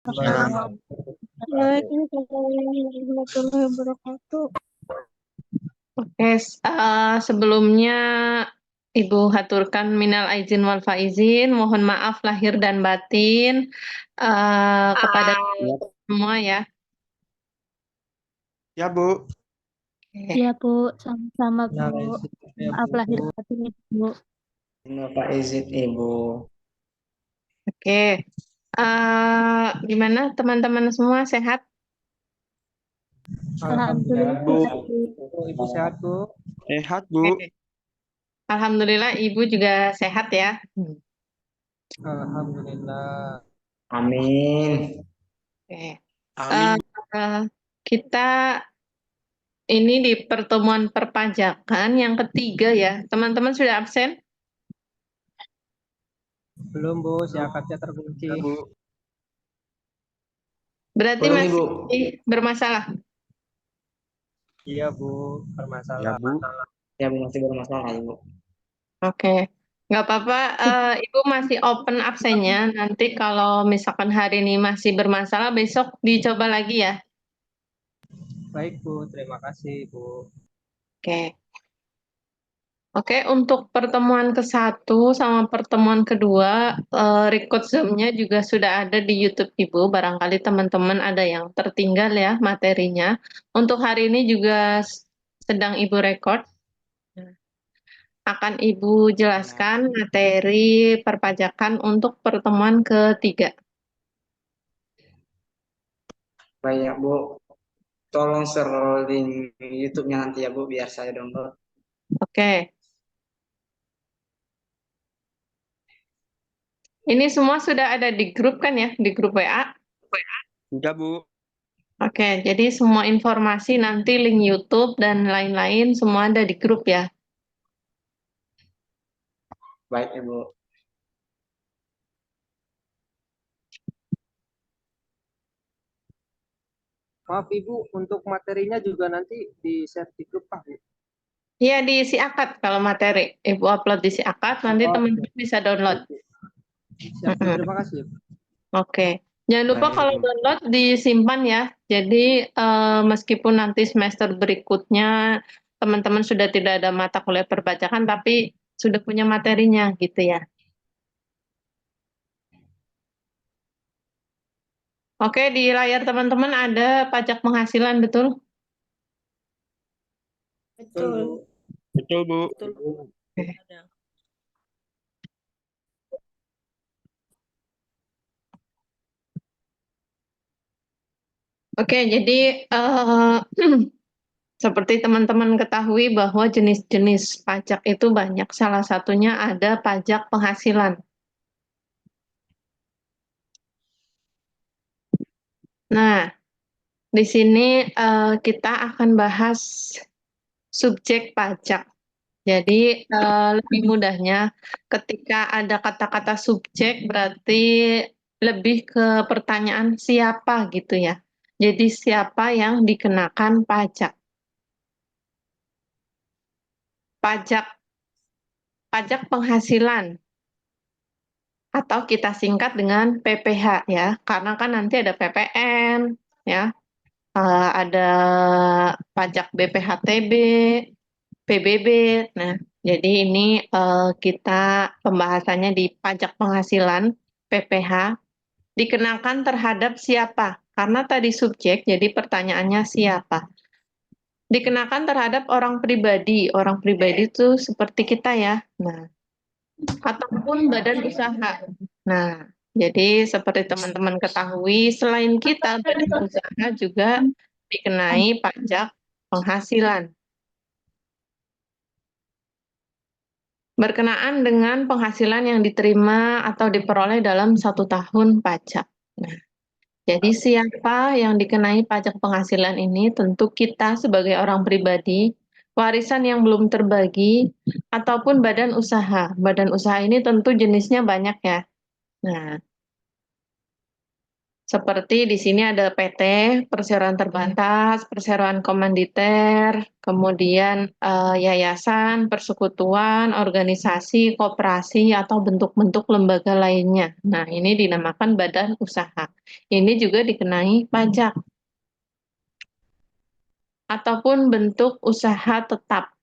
Waalaikumsalam warahmatullahi wabarakatuh. Oke, sebelumnya Ibu haturkan minal aizin wal faizin, mohon maaf lahir dan batin kepada semua ya. Ya, Bu. Oke. Iya Bu, sama-sama Bu. Maaf lahir batin Bu. Pak izin Ibu. Oke. Gimana teman-teman semua sehat? Alhamdulillah Bu. sehat Bu. Ibu sehat, Bu. Sehat, Bu. Oke. Alhamdulillah Ibu juga sehat ya. Alhamdulillah. Amin. Oke. Amin. Kita ini di pertemuan perpajakan yang ketiga ya. Teman-teman sudah absen? Belum, Bu. Si akadnya terkunci. Ya, Bu. Berarti Belum nih, masih Bu. bermasalah. Iya, Bu. Ya, Bermasalah. Bu. Ya, Bu, masih bermasalah, Ibu. Oke. Nggak apa-apa, Ibu masih open absennya. Nanti kalau misalkan hari ini masih bermasalah, besok dicoba lagi ya. Baik, Bu. Terima kasih, Bu. Oke. Oke, untuk pertemuan ke-1 sama pertemuan kedua, record Zoom-nya juga sudah ada di YouTube Ibu. Barangkali teman-teman ada yang tertinggal ya materinya. Untuk hari ini juga sedang Ibu record. Akan Ibu jelaskan materi perpajakan untuk pertemuan ketiga. Baik, Bu. Tolong share link YouTube-nya nanti ya, Bu, biar saya download. Oke. Ini semua sudah ada di grup kan ya, di grup WA? Sudah, Bu. Oke, jadi semua informasi nanti link YouTube dan lain-lain semua ada di grup ya. Baik, Ibu. Maaf, Ibu. Untuk materinya juga nanti di-share di grup, Pak. Iya, diisi akad kalau materi. Ibu upload diisi akad, nanti teman-teman bisa download. Siap, Bu. Terima kasih. Oke. Jangan lupa Baik, kalau Bu. download disimpan ya. Jadi meskipun nanti semester berikutnya teman-teman sudah tidak ada mata kuliah perpajakan, tapi sudah punya materinya gitu ya. Oke, di layar teman-teman ada pajak penghasilan, betul? Betul. Betul, Bu. Betul. Oke. Ada. Oke, jadi seperti teman-teman ketahui bahwa jenis-jenis pajak itu banyak. Salah satunya ada pajak penghasilan. Nah, di sini kita akan bahas subjek pajak. Jadi lebih mudahnya ketika ada kata-kata subjek berarti lebih ke pertanyaan siapa gitu ya. Jadi siapa yang dikenakan pajak? Pajak penghasilan atau kita singkat dengan PPH ya. Karena kan nanti ada PPN ya, ada pajak BPHTB, PBB. Nah, jadi ini kita pembahasannya di pajak penghasilan PPH dikenakan terhadap siapa? Karena tadi subjek, jadi pertanyaannya siapa? Dikenakan terhadap orang pribadi. Orang pribadi itu seperti kita ya. Nah, ataupun badan usaha. Nah, jadi seperti teman-teman ketahui, selain kita badan usaha juga dikenai pajak penghasilan. Berkenaan dengan penghasilan yang diterima atau diperoleh dalam 1 tahun pajak. Nah, jadi siapa yang dikenai pajak penghasilan ini? Tentu kita sebagai orang pribadi, warisan yang belum terbagi, ataupun badan usaha. Badan usaha ini tentu jenisnya banyak ya. Nah, Seperti di sini ada PT, perseroan terbatas, perseroan komanditer, kemudian yayasan, persekutuan, organisasi, koperasi, atau bentuk-bentuk lembaga lainnya. Nah, ini dinamakan badan usaha. Ini juga dikenai pajak. Ataupun bentuk usaha tetap.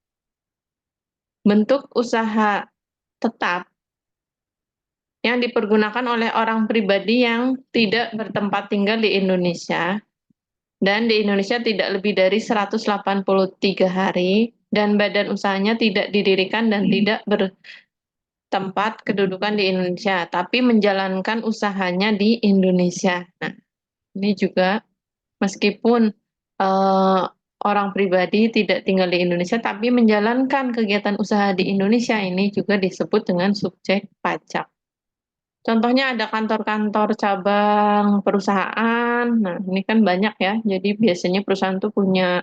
Bentuk usaha tetap yang dipergunakan oleh orang pribadi yang tidak bertempat tinggal di Indonesia dan di Indonesia tidak lebih dari 183 hari dan badan usahanya tidak didirikan dan tidak bertempat kedudukan di Indonesia, tapi menjalankan usahanya di Indonesia. Nah, ini juga meskipun orang pribadi tidak tinggal di Indonesia, tapi menjalankan kegiatan usaha di Indonesia, ini juga disebut dengan subjek pajak. Contohnya ada kantor-kantor cabang perusahaan. Nah, ini kan banyak ya. Jadi biasanya perusahaan tuh punya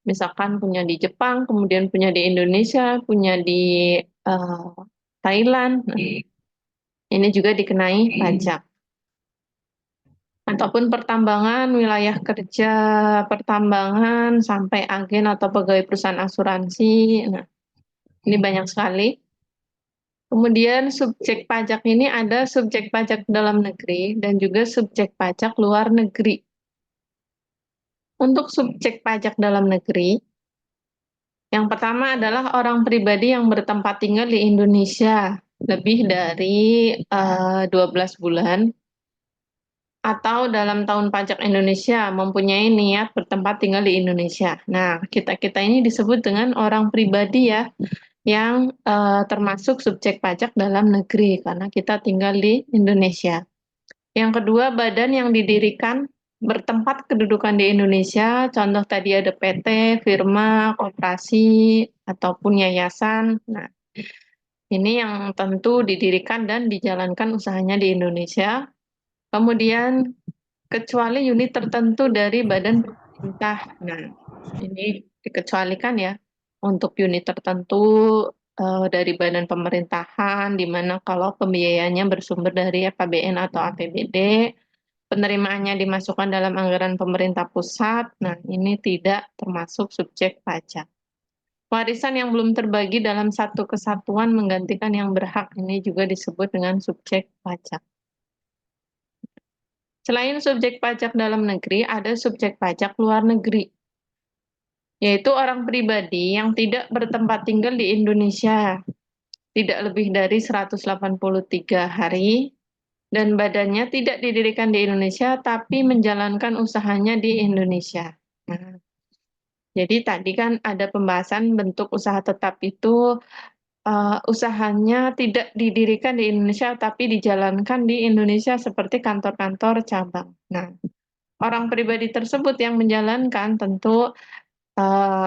misalkan punya di Jepang, kemudian punya di Indonesia, punya di Thailand. Nah, ini juga dikenai pajak. Ataupun pertambangan, wilayah kerja pertambangan, sampai agen atau pegawai perusahaan asuransi. Nah, ini banyak sekali. Kemudian subjek pajak ini ada subjek pajak dalam negeri dan juga subjek pajak luar negeri. Untuk subjek pajak dalam negeri, yang pertama adalah orang pribadi yang bertempat tinggal di Indonesia lebih dari 12 bulan atau dalam tahun pajak Indonesia mempunyai niat bertempat tinggal di Indonesia. Nah, kita-kita ini disebut dengan orang pribadi ya, yang termasuk subjek pajak dalam negeri karena kita tinggal di Indonesia. Yang kedua, badan yang didirikan bertempat kedudukan di Indonesia, contoh tadi ada PT, firma, koperasi, ataupun yayasan. Nah, ini yang tentu didirikan dan dijalankan usahanya di Indonesia. Kemudian, kecuali unit tertentu dari badan pemerintah. Nah, ini dikecualikan ya untuk unit tertentu dari badan pemerintahan, di mana kalau pembiayaannya bersumber dari APBN atau APBD, penerimaannya dimasukkan dalam anggaran pemerintah pusat, nah ini tidak termasuk subjek pajak. Warisan yang belum terbagi dalam satu kesatuan menggantikan yang berhak, ini juga disebut dengan subjek pajak. Selain subjek pajak dalam negeri, ada subjek pajak luar negeri, yaitu orang pribadi yang tidak bertempat tinggal di Indonesia, tidak lebih dari 183 hari, dan badannya tidak didirikan di Indonesia, tapi menjalankan usahanya di Indonesia. Nah, jadi tadi kan ada pembahasan bentuk usaha tetap itu usahanya tidak didirikan di Indonesia, tapi dijalankan di Indonesia seperti kantor-kantor cabang. Nah, orang pribadi tersebut yang menjalankan tentu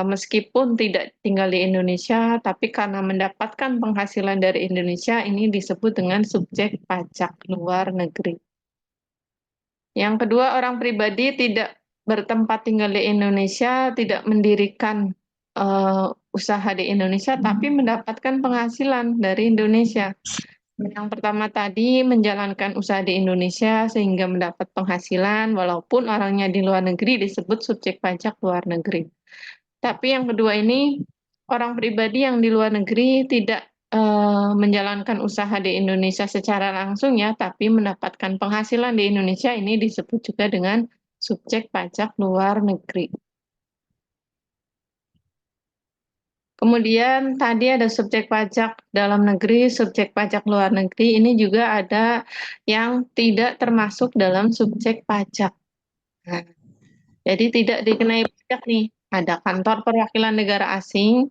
meskipun tidak tinggal di Indonesia, tapi karena mendapatkan penghasilan dari Indonesia, ini disebut dengan subjek pajak luar negeri. Yang kedua, orang pribadi tidak bertempat tinggal di Indonesia, tidak mendirikan usaha di Indonesia, tapi mendapatkan penghasilan dari Indonesia. Yang pertama tadi menjalankan usaha di Indonesia sehingga mendapat penghasilan, walaupun orangnya di luar negeri disebut subjek pajak luar negeri. Tapi yang kedua ini, orang pribadi yang di luar negeri tidak menjalankan usaha di Indonesia secara langsung ya, tapi mendapatkan penghasilan di Indonesia, ini disebut juga dengan subjek pajak luar negeri. Kemudian tadi ada subjek pajak dalam negeri, subjek pajak luar negeri, ini juga ada yang tidak termasuk dalam subjek pajak. Nah, jadi tidak dikenai pajak nih. Ada kantor perwakilan negara asing,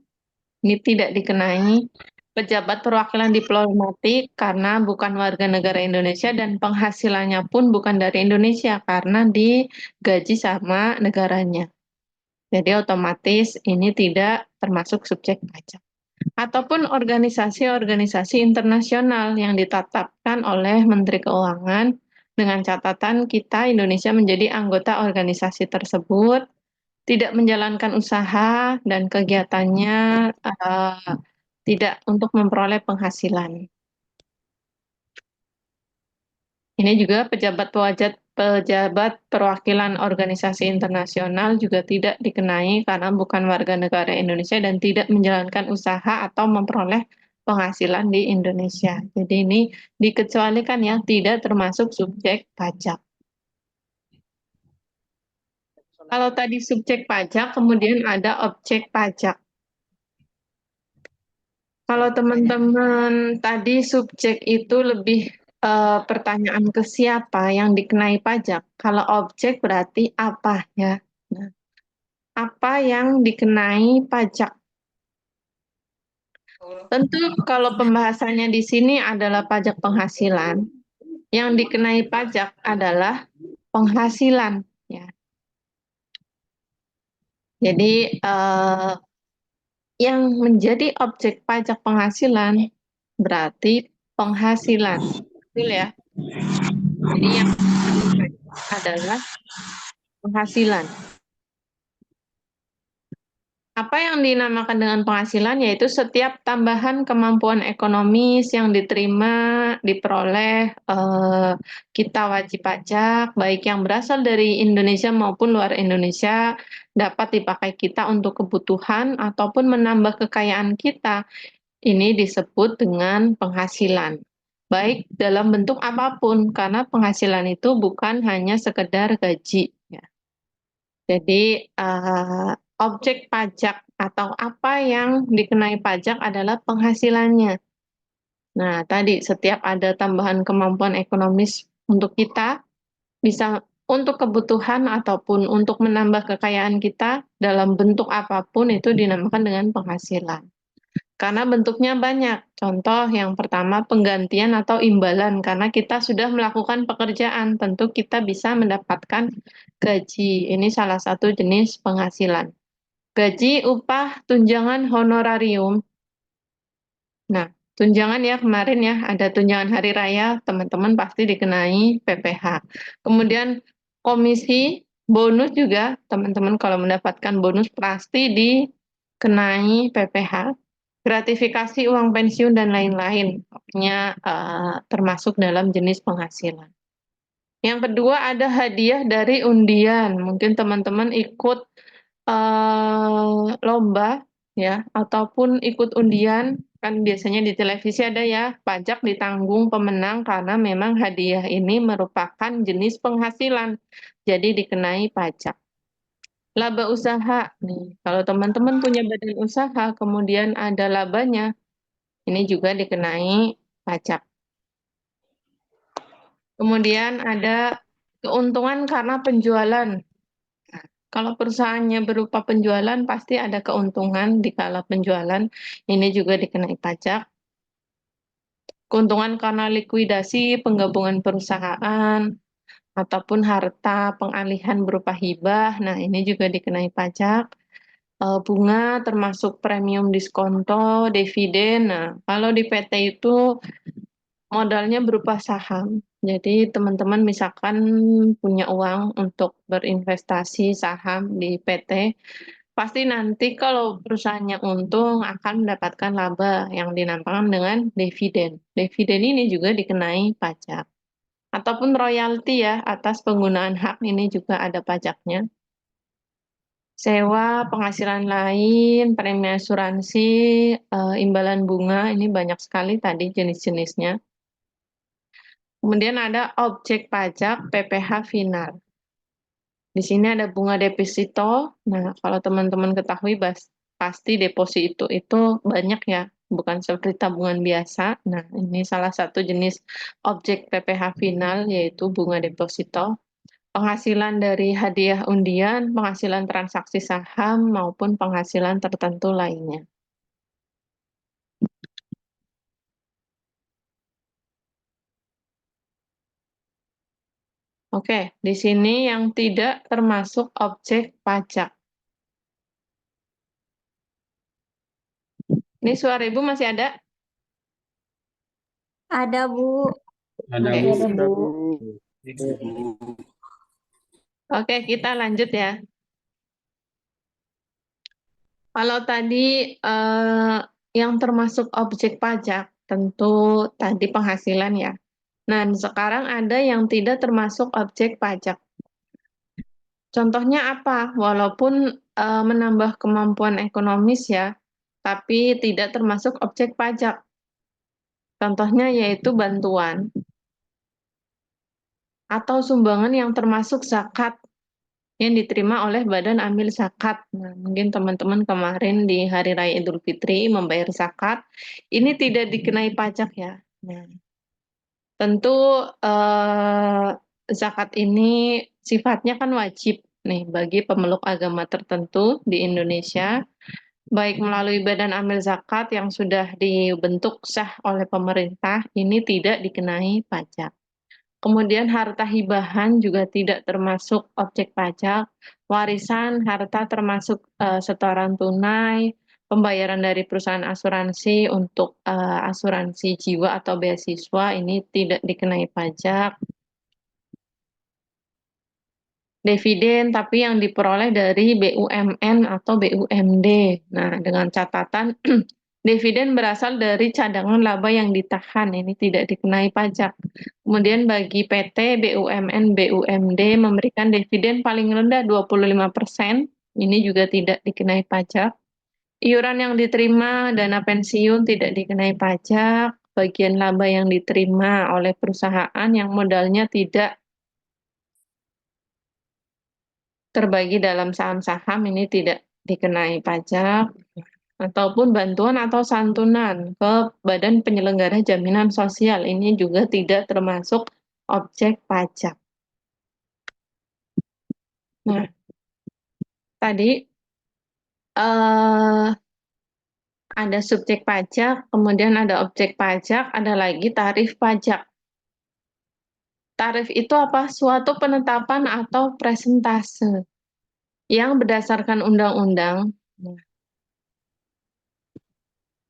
ini tidak dikenai. Pejabat perwakilan diplomatik karena bukan warga negara Indonesia dan penghasilannya pun bukan dari Indonesia karena digaji sama negaranya. Jadi otomatis ini tidak termasuk subjek pajak. Ataupun organisasi-organisasi internasional yang ditetapkan oleh Menteri Keuangan dengan catatan kita Indonesia menjadi anggota organisasi tersebut, tidak menjalankan usaha dan kegiatannya tidak untuk memperoleh penghasilan. Ini juga pejabat pejabat perwakilan organisasi internasional juga tidak dikenai karena bukan warga negara Indonesia dan tidak menjalankan usaha atau memperoleh penghasilan di Indonesia. Jadi ini dikecualikan ya, tidak termasuk subjek pajak. Kalau tadi subjek pajak, kemudian ada objek pajak. Kalau teman-teman tadi subjek itu lebih pertanyaan ke siapa yang dikenai pajak. Kalau objek berarti apa ya? Nah, apa yang dikenai pajak? Tentu kalau pembahasannya di sini adalah pajak penghasilan, yang dikenai pajak adalah penghasilan ya. Jadi yang menjadi objek pajak penghasilan berarti penghasilan. Betul ya? Jadi yang adalah penghasilan. Apa yang dinamakan dengan penghasilan yaitu setiap tambahan kemampuan ekonomis yang diperoleh kita wajib pajak, baik yang berasal dari Indonesia maupun luar Indonesia, dapat dipakai kita untuk kebutuhan ataupun menambah kekayaan kita. Ini disebut dengan penghasilan. Baik dalam bentuk apapun, karena penghasilan itu bukan hanya sekedar gaji. Ya. Jadi, objek pajak atau apa yang dikenai pajak adalah penghasilannya. Nah, tadi setiap ada tambahan kemampuan ekonomis untuk kita, bisa untuk kebutuhan ataupun untuk menambah kekayaan kita dalam bentuk apapun itu dinamakan dengan penghasilan. Karena bentuknya banyak. Contoh yang pertama penggantian atau imbalan, karena kita sudah melakukan pekerjaan, tentu kita bisa mendapatkan gaji. Ini salah satu jenis penghasilan. Gaji, upah, tunjangan, honorarium. Nah, tunjangan ya kemarin ya, ada tunjangan hari raya, teman-teman pasti dikenai PPh. Kemudian komisi, bonus juga, teman-teman kalau mendapatkan bonus pasti dikenai PPh. Gratifikasi uang pensiun dan lain-lain, pokoknya termasuk dalam jenis penghasilan. Yang kedua ada hadiah dari undian. Mungkin teman-teman ikut lomba ya, ataupun ikut undian, kan biasanya di televisi ada ya, pajak ditanggung pemenang karena memang hadiah ini merupakan jenis penghasilan, jadi dikenai pajak. Laba usaha nih, kalau teman-teman punya badan usaha, kemudian ada labanya, ini juga dikenai pajak. Kemudian ada keuntungan karena penjualan. Nah, kalau perusahaannya berupa penjualan, pasti ada keuntungan di kala penjualan. Ini juga dikenai pajak. Keuntungan karena likuidasi, penggabungan perusahaan, ataupun harta pengalihan berupa hibah. Nah, ini juga dikenai pajak. Bunga termasuk premium diskonto, dividen. Nah, kalau di PT itu modalnya berupa saham. Jadi teman-teman misalkan punya uang untuk berinvestasi saham di PT, pasti nanti kalau perusahaannya untung akan mendapatkan laba yang dinamakan dengan dividen. Dividen ini juga dikenai pajak. Ataupun royalti ya, atas penggunaan hak ini juga ada pajaknya. Sewa, penghasilan lain, premi asuransi, imbalan bunga, ini banyak sekali tadi jenis-jenisnya. Kemudian ada objek pajak PPh final. Di sini ada bunga deposito. Nah, kalau teman-teman ketahui pasti deposito itu banyak ya, bukan seperti tabungan biasa. Nah, ini salah satu jenis objek PPh final yaitu bunga deposito. Penghasilan dari hadiah undian, penghasilan transaksi saham, maupun penghasilan tertentu lainnya. Oke, di sini yang tidak termasuk objek pajak. Ini suara Ibu masih ada? Ada, Bu. Ada Oke. Bu. Ada, Bu. Oke, kita lanjut ya. Kalau tadi yang termasuk objek pajak, tentu tadi penghasilan ya. Nah, sekarang ada yang tidak termasuk objek pajak. Contohnya apa? Walaupun menambah kemampuan ekonomis ya, tapi tidak termasuk objek pajak. Contohnya yaitu bantuan atau sumbangan yang termasuk zakat yang diterima oleh Badan Amil Zakat. Nah, mungkin teman-teman kemarin di Hari Raya Idul Fitri membayar zakat, ini tidak dikenai pajak ya. Nah, tentu zakat ini sifatnya kan wajib nih bagi pemeluk agama tertentu di Indonesia, baik melalui Badan Amil Zakat yang sudah dibentuk sah oleh pemerintah, ini tidak dikenai pajak. Kemudian harta hibahan juga tidak termasuk objek pajak, warisan, harta termasuk setoran tunai, pembayaran dari perusahaan asuransi untuk asuransi jiwa atau beasiswa ini tidak dikenai pajak. Dividen tapi yang diperoleh dari BUMN atau BUMD. Nah, dengan catatan dividen berasal dari cadangan laba yang ditahan, ini tidak dikenai pajak. Kemudian bagi PT, BUMN, BUMD memberikan dividen paling rendah 25%, ini juga tidak dikenai pajak. Iuran yang diterima, dana pensiun tidak dikenai pajak. Bagian laba yang diterima oleh perusahaan yang modalnya tidak terbagi dalam saham-saham ini tidak dikenai pajak, ataupun bantuan atau santunan ke Badan Penyelenggara Jaminan Sosial ini juga tidak termasuk objek pajak. Nah, tadi ada subjek pajak, kemudian ada objek pajak, ada lagi tarif pajak. Tarif itu apa? Suatu penetapan atau presentase yang berdasarkan undang-undang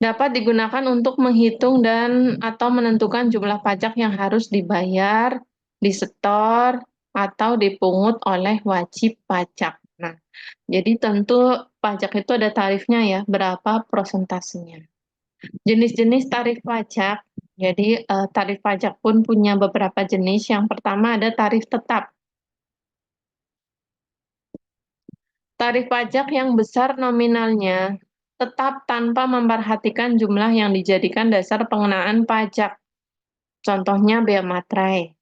dapat digunakan untuk menghitung dan atau menentukan jumlah pajak yang harus dibayar, disetor, atau dipungut oleh wajib pajak. Nah, jadi tentu pajak itu ada tarifnya ya, berapa prosentasenya. Jenis-jenis tarif pajak, jadi tarif pajak pun punya beberapa jenis. Yang pertama ada tarif tetap. Tarif pajak yang besar nominalnya tetap tanpa memperhatikan jumlah yang dijadikan dasar pengenaan pajak. Contohnya bea materai.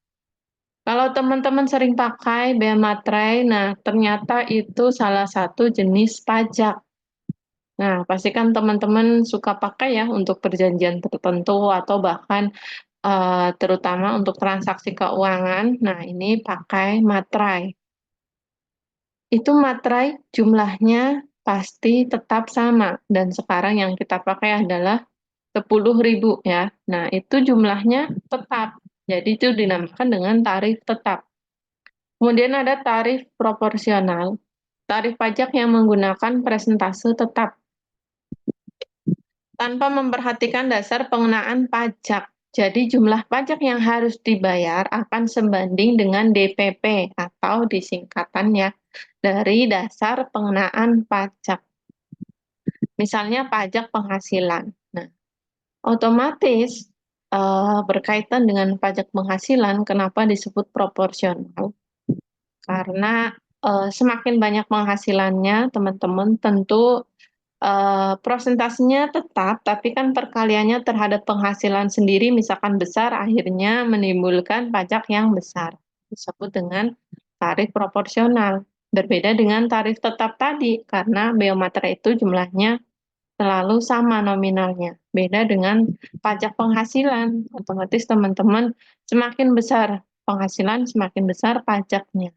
Kalau teman-teman sering pakai bea materai, nah ternyata itu salah satu jenis pajak. Nah, pastikan teman-teman suka pakai ya untuk perjanjian tertentu atau bahkan terutama untuk transaksi keuangan. Nah, ini pakai materai. Itu materai jumlahnya pasti tetap sama, dan sekarang yang kita pakai adalah 10.000 ya. Nah, itu jumlahnya tetap. Jadi itu dinamakan dengan tarif tetap. Kemudian ada tarif proporsional. Tarif pajak yang menggunakan persentase tetap tanpa memperhatikan dasar pengenaan pajak. Jadi jumlah pajak yang harus dibayar akan sebanding dengan DPP atau disingkatannya dari dasar pengenaan pajak. Misalnya pajak penghasilan. Nah, otomatis berkaitan dengan pajak penghasilan, kenapa disebut proporsional? Karena semakin banyak penghasilannya, teman-teman tentu prosentasenya tetap, tapi kan perkaliannya terhadap penghasilan sendiri misalkan besar, akhirnya menimbulkan pajak yang besar. Disebut dengan tarif proporsional. Berbeda dengan tarif tetap tadi, karena bea materai itu jumlahnya selalu sama nominalnya. Beda dengan pajak penghasilan, otomatis teman-teman semakin besar penghasilan, semakin besar pajaknya.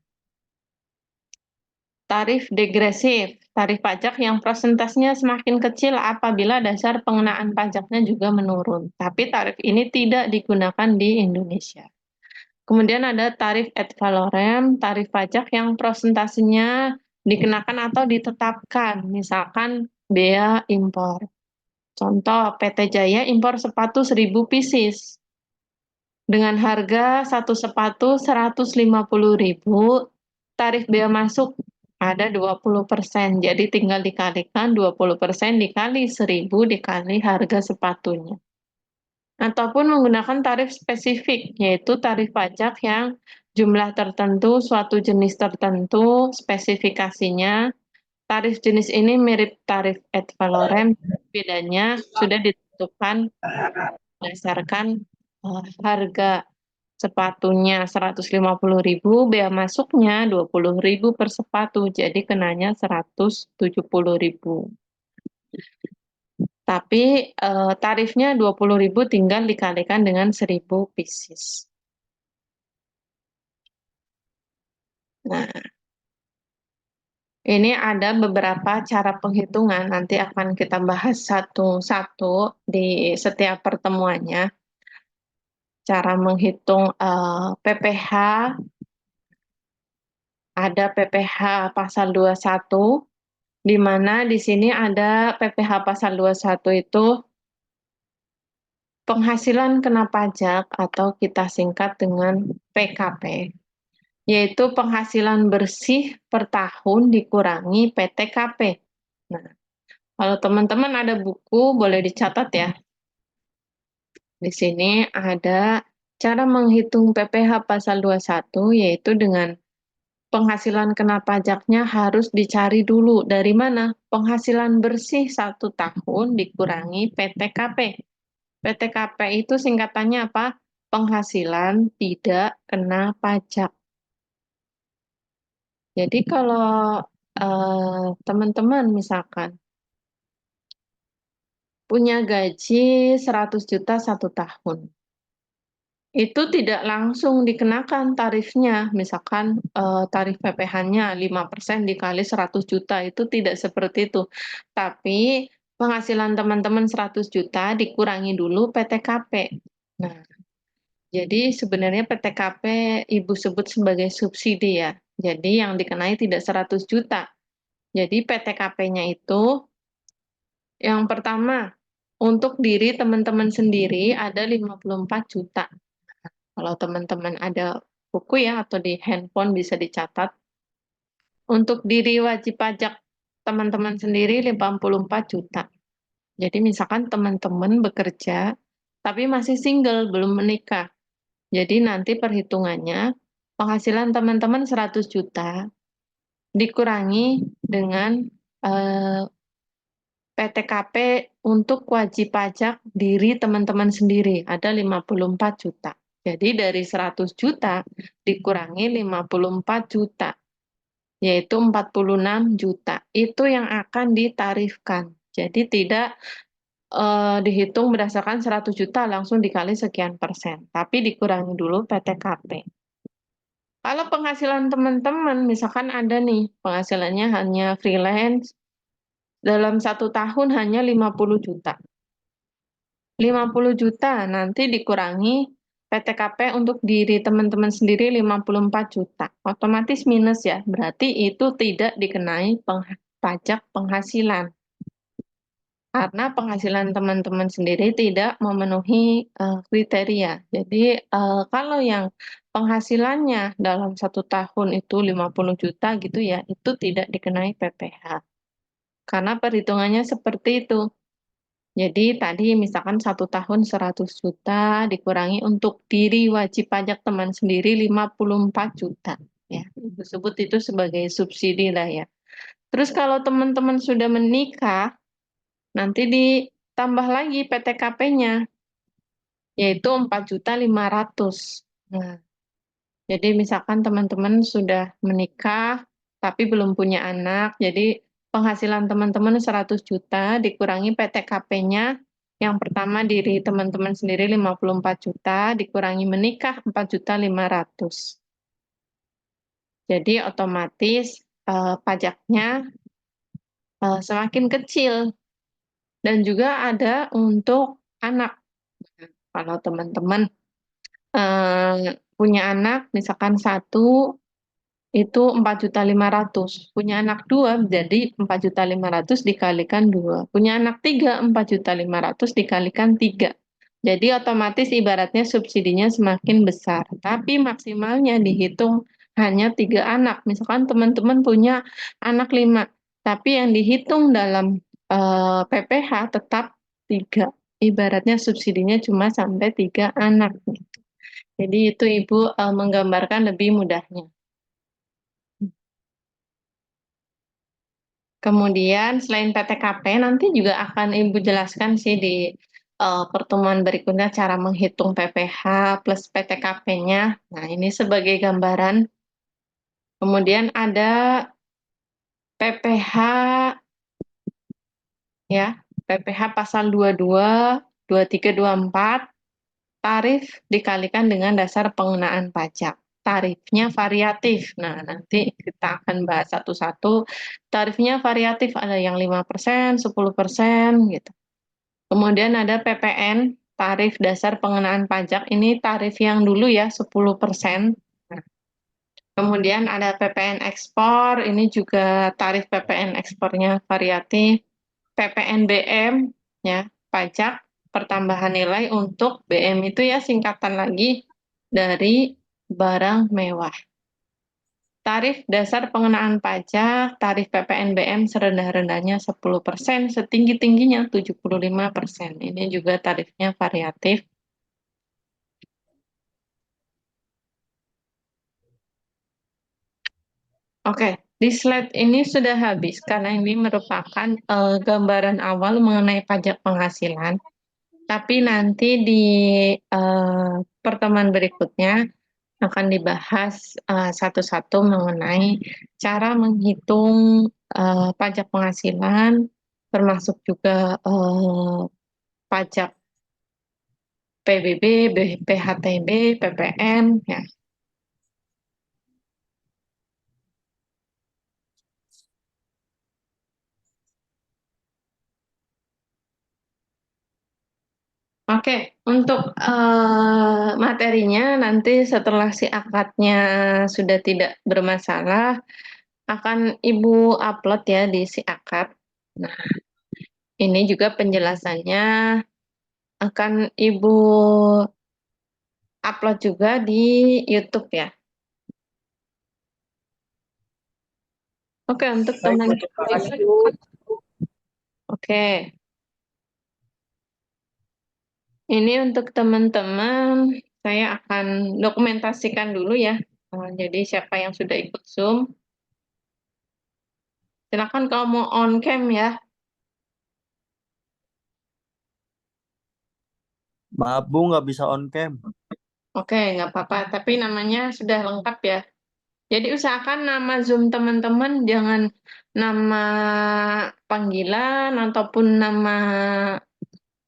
Tarif degresif, tarif pajak yang prosentasenya semakin kecil apabila dasar pengenaan pajaknya juga menurun. Tapi tarif ini tidak digunakan di Indonesia. Kemudian ada tarif ad valorem, tarif pajak yang prosentasenya dikenakan atau ditetapkan, misalkan bea impor. Contoh, PT Jaya impor sepatu 1.000 pieces. Dengan harga satu sepatu 150.000, tarif bea masuk ada 20%. Jadi tinggal dikalikan 20% dikali 1.000 dikali harga sepatunya. ataupun menggunakan tarif spesifik, yaitu tarif pajak yang jumlah tertentu, suatu jenis tertentu, spesifikasinya. Tarif jenis ini mirip tarif ad valorem, bedanya sudah ditentukan berdasarkan harga sepatunya 150.000, bea masuknya 20.000 per sepatu, jadi kenanya 170.000. Tapi tarifnya 20.000 tinggal dikalikan dengan 1.000 pieces. Nah, ini ada beberapa cara penghitungan, nanti akan kita bahas satu-satu di setiap pertemuannya. Cara menghitung PPh, ada PPh pasal 21, di mana di sini ada PPh pasal 21 itu penghasilan kena pajak atau kita singkat dengan PKP, yaitu penghasilan bersih per tahun dikurangi PTKP. Nah, kalau teman-teman ada buku, boleh dicatat ya. Di sini ada cara menghitung PPh pasal 21, yaitu dengan penghasilan kena pajaknya harus dicari dulu. Dari mana? Penghasilan bersih 1 tahun dikurangi PTKP. PTKP itu singkatannya apa? Penghasilan tidak kena pajak. Jadi kalau teman-teman misalkan punya gaji 100 juta 1 tahun, itu tidak langsung dikenakan tarifnya. Misalkan tarif PPh-nya 5% dikali 100 juta, itu tidak seperti itu. Tapi penghasilan teman-teman 100 juta dikurangi dulu PTKP. Nah, jadi sebenarnya PTKP Ibu sebut sebagai subsidi ya. Jadi yang dikenai tidak 100 juta. Jadi PTKP-nya itu yang pertama, untuk diri teman-teman sendiri ada 54 juta. Kalau teman-teman ada buku ya atau di handphone bisa dicatat. Untuk diri wajib pajak teman-teman sendiri 54 juta. Jadi misalkan teman-teman bekerja tapi masih single, belum menikah. Jadi nanti perhitungannya penghasilan teman-teman 100 juta dikurangi dengan PTKP untuk wajib pajak diri teman-teman sendiri, ada 54 juta. Jadi dari 100 juta dikurangi 54 juta, yaitu 46 juta. Itu yang akan ditarifkan. Jadi tidak dihitung berdasarkan 100 juta langsung dikali sekian persen, tapi dikurangi dulu PTKP. Kalau penghasilan teman-teman, misalkan ada nih penghasilannya hanya freelance, dalam 1 tahun hanya 50 juta. 50 juta nanti dikurangi PTKP untuk diri teman-teman sendiri 54 juta. Otomatis minus ya, berarti itu tidak dikenai pajak penghasilan. Karena penghasilan teman-teman sendiri tidak memenuhi kriteria. Jadi kalau yang penghasilannya dalam 1 tahun itu 50 juta gitu ya, itu tidak dikenai PPh. Karena perhitungannya seperti itu. Jadi tadi misalkan 1 tahun 100 juta dikurangi untuk diri wajib pajak teman sendiri 54 juta. Ya, disebut itu sebagai subsidi lah ya. Terus kalau teman-teman sudah menikah, nanti ditambah lagi PTKP-nya, yaitu 4.500.000. Nah, jadi misalkan teman-teman sudah menikah, tapi belum punya anak, jadi penghasilan teman-teman 100 juta dikurangi PTKP-nya, yang pertama diri teman-teman sendiri 54 juta, dikurangi menikah 4.500.000. Jadi otomatis pajaknya semakin kecil. Dan juga ada untuk anak. Kalau teman-teman punya anak, misalkan 1 itu 4.500.000. Punya anak 2 jadi 4.500.000 dikalikan 2. Punya anak 3, 4.500.000 dikalikan 3. Jadi otomatis ibaratnya subsidinya semakin besar. Tapi maksimalnya dihitung hanya 3 anak. Misalkan teman-teman punya anak 5, tapi yang dihitung dalam PPh tetap 3. ibaratnya subsidinya cuma sampai 3 anak. Gitu. Jadi itu Ibu menggambarkan lebih mudahnya. Kemudian selain PTKP nanti juga akan Ibu jelaskan sih di pertemuan berikutnya cara menghitung PPh plus PTKP-nya. Nah, ini sebagai gambaran. Kemudian ada PPh ya, PPh pasal 22, 23, 24, tarif dikalikan dengan dasar pengenaan pajak. Tarifnya variatif. Nah, nanti kita akan bahas satu-satu. Tarifnya variatif, ada yang 5%, 10%, gitu. Kemudian ada PPN, tarif dasar pengenaan pajak. Ini tarif yang dulu ya, 10%. Nah, kemudian ada PPN ekspor, ini juga tarif PPN ekspornya variatif. PPNBM, ya, pajak pertambahan nilai untuk BM itu ya singkatan lagi dari barang mewah. Tarif dasar pengenaan pajak, tarif PPNBM serendah-rendahnya 10%, setinggi-tingginya 75%. Ini juga tarifnya variatif. Oke, di slide ini sudah habis karena ini merupakan gambaran awal mengenai pajak penghasilan. Tapi nanti di pertemuan berikutnya akan dibahas satu-satu mengenai cara menghitung pajak penghasilan, termasuk juga pajak PBB, PHTB, PPN, ya. Oke, untuk materinya nanti setelah si akadnya sudah tidak bermasalah, akan Ibu upload ya di si akad. Nah, ini juga penjelasannya akan Ibu upload juga di YouTube ya. Oke, untuk Baik, teman terima kasih, Bu. Oke. Ini untuk teman-teman, saya akan dokumentasikan dulu ya. Jadi siapa yang sudah ikut Zoom, silakan kalau mau on cam ya. Maaf Bu, nggak bisa on cam. Oke, nggak apa-apa. Tapi namanya sudah lengkap ya. Jadi usahakan nama Zoom teman-teman jangan nama panggilan ataupun nama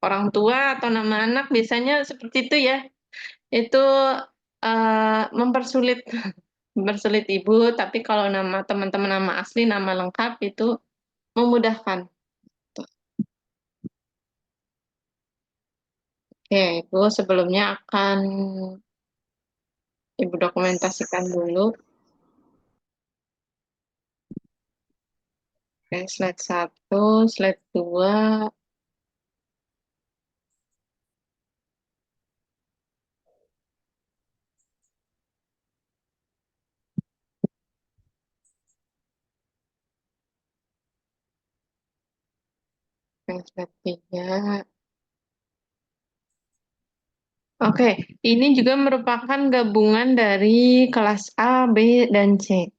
orang tua atau nama anak. Biasanya seperti itu ya. Itu mempersulit mempersulit Ibu. Tapi kalau nama teman-teman nama asli, nama lengkap itu memudahkan. Oke, Ibu sebelumnya akan Ibu dokumentasikan dulu. Oke, slide 1, slide 2. Oke, slide 3. Oke, ini juga merupakan gabungan dari kelas A, B, dan C.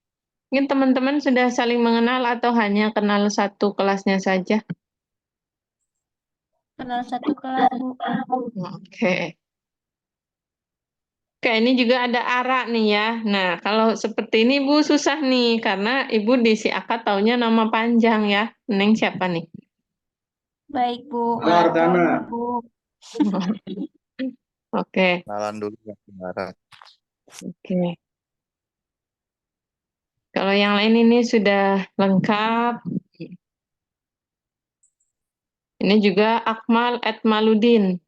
Mungkin teman-teman sudah saling mengenal atau hanya kenal satu kelasnya saja? Kenal satu kelas, Bu. Oke. Oke, ini juga ada ARA nih ya. Nah, kalau seperti ini Bu susah nih, karena Ibu di si akad taunya nama panjang ya. Neng siapa nih? Baik, Bu. Ardana. Bu. Oke, Kenalan dulu ya, Barat. oke. Kalau yang lain ini sudah lengkap. Ini juga Akmal Atmaludin.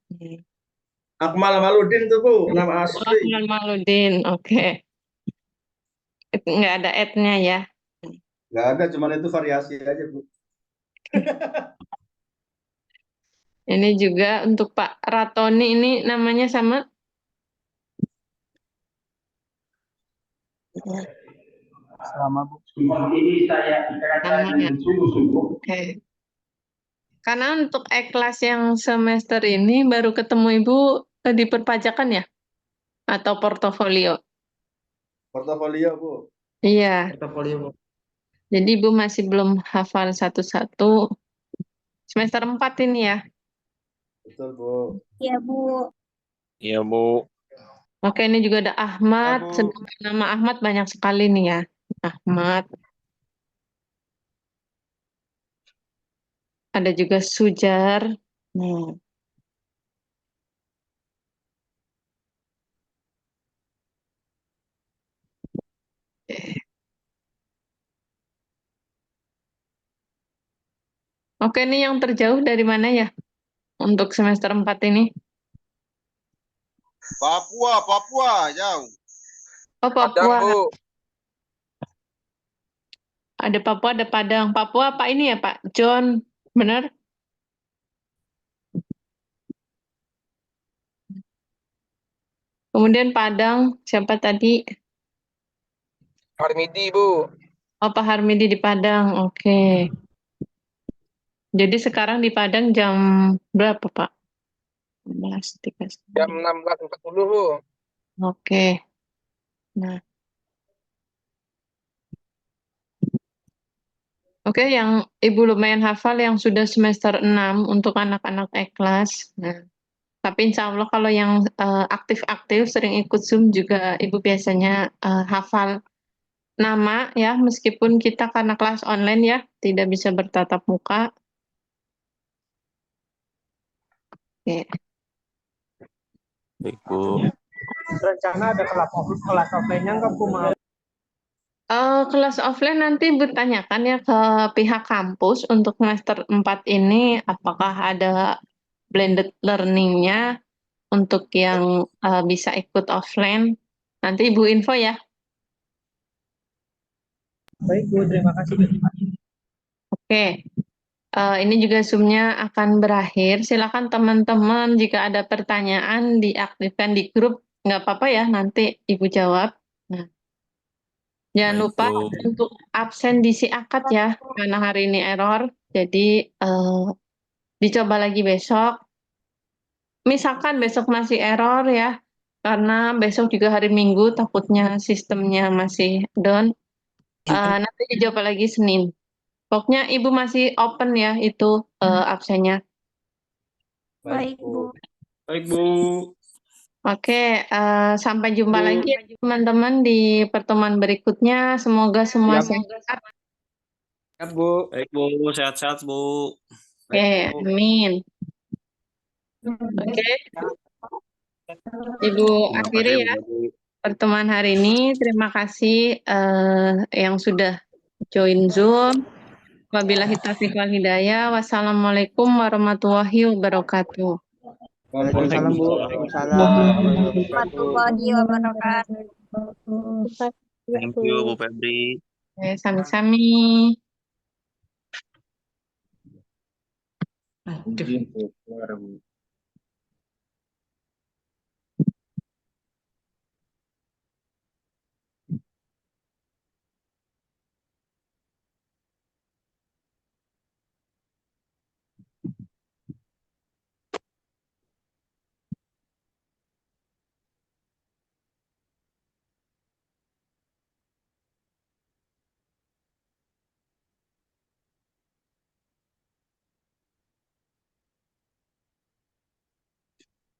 Akmal Maludin tuh Bu, nama asli. Akmal Maludin, oke. Nggak ada ad-nya ya. Nggak ada, cuman itu variasi aja Bu. Ini juga untuk Pak Ratoni, ini namanya sama? Sama Bu. Ini saya Sama ya. dengan sungguh-sungguh. Oke. Karena untuk E-kelas yang semester ini baru ketemu Ibu di perpajakan ya? Atau portofolio? Portofolio, Bu. Iya, Portofolio, Bu. jadi Ibu masih belum hafal satu-satu. Semester 4 ini ya? Betul, Bu. Iya, Bu. Iya, Bu. Oke, ini juga ada Ahmad. Bu. Sedangkan nama Ahmad banyak sekali nih ya. Ahmad. Ada juga Sujar. Hmm. Oke, ini yang terjauh dari mana ya? Untuk semester 4 ini? Papua jauh. Oh, Padang, Papua. Bu. Ada Papua, ada Padang. Papua apa ini ya, Pak? John, benar? Kemudian Padang, siapa tadi? Harmidi, Bu. Oh, Pak Harmidi di Padang. Oke. Jadi sekarang di Padang jam berapa, Pak? 11.30. Jam 16.40, Bu. Oke. Nah, oke, yang Ibu lumayan hafal yang sudah semester 6 untuk anak-anak E-kelas. Nah, tapi insya Allah kalau yang aktif-aktif sering ikut Zoom juga Ibu biasanya hafal nama ya, meskipun kita karena kelas online ya, tidak bisa bertatap muka. Oke. Baik, Bu. Rencana ada kelas offline-nya nggak, Bu? Maaf. Kelas offline nanti bertanyakan ya ke pihak kampus untuk semester 4 ini apakah ada blended learning-nya untuk yang bisa ikut offline. Nanti Ibu info ya. Baik, Bu. Terima kasih. Oke. Ini juga Zoom-nya akan berakhir. Silakan teman-teman jika ada pertanyaan diaktifkan di grup. Nggak apa-apa ya, nanti Ibu jawab. Nah, jangan Baik, lupa Bu. untuk absen diisi akad ya, karena hari ini error. Jadi dicoba lagi besok. Misalkan besok masih error ya, karena besok juga hari Minggu, takutnya sistemnya masih down. Nanti dicoba lagi Senin. Pokoknya Ibu masih open ya itu absennya. Baik, Bu. Baik, Bu. Oke, sampai jumpa Bu. lagi ya teman-teman di pertemuan berikutnya. Semoga semua Siap. sehat. Siap, Bu. Baik, Bu. Sehat-sehat, Bu. Oke, Baik, Bu. amin. Oke, Ibu Terima akhiri kasih, ya Bu. pertemuan hari ini. Terima kasih yang sudah join Zoom. Wabillahi taufiq wal hidayah. Wassalamualaikum warahmatullahi wabarakatuh. Waalaikumsalam, Bu. Waalaikumsalam. Warahmatullahi wabarakatuh. Thank you, Bu Febri. Oke, sami-sami. Aduh. Bu.